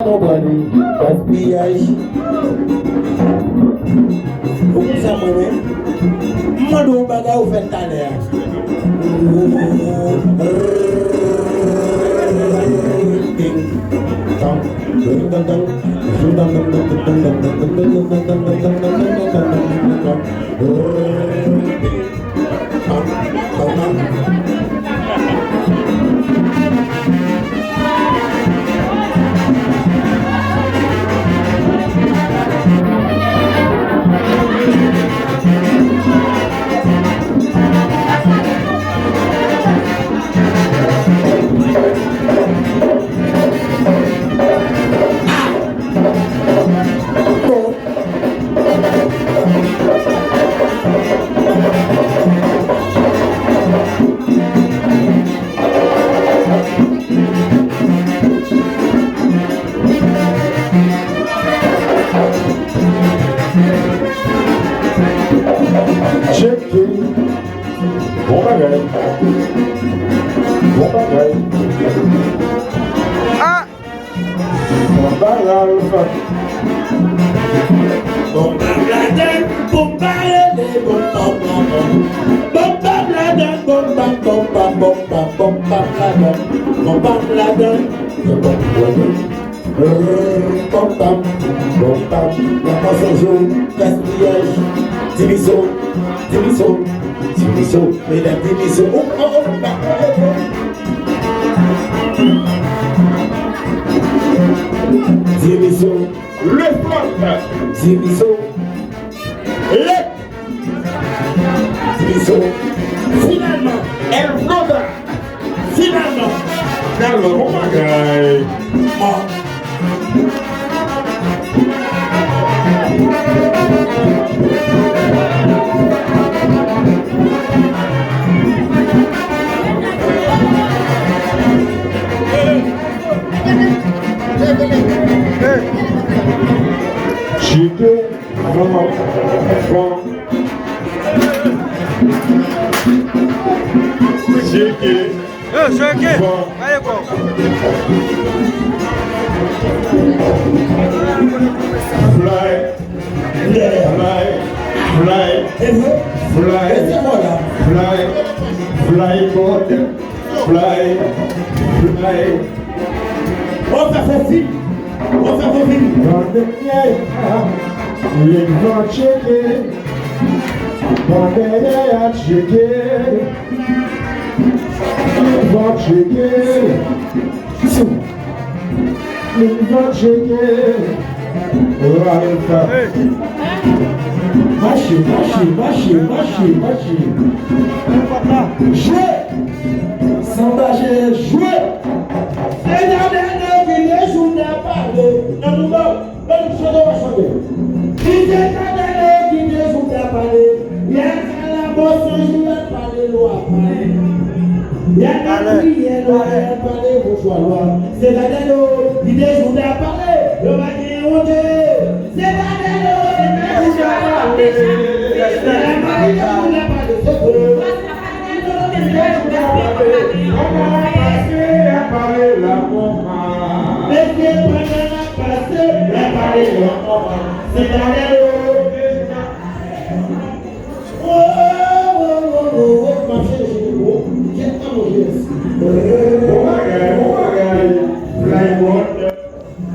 Nobody, gaspillage. Vous savez, Madou Baga ou fait à l'air. Finalement, elle flotta. Finalement, oh my God. Chiquet, Allez quoi. On va faire film. Les grands chiquets, dans derrière chiquets, les grands chiquets, Jouez. S'engager, jouer. C'est la dernière qui joue n'a pas de. Non, non, même chanter, on va chanter. C'est la dernière qui joue n'a pas de. Il y a la bosse, je vais parler, loi. Il y a la prière, loi, parler, vos choix, loi. C'est la dernière qui joue n'a pas de. Le matin, on dit. C'est la dernière qui joue n'a pas de. C'est la dernière qui joue n'a pas de. C'est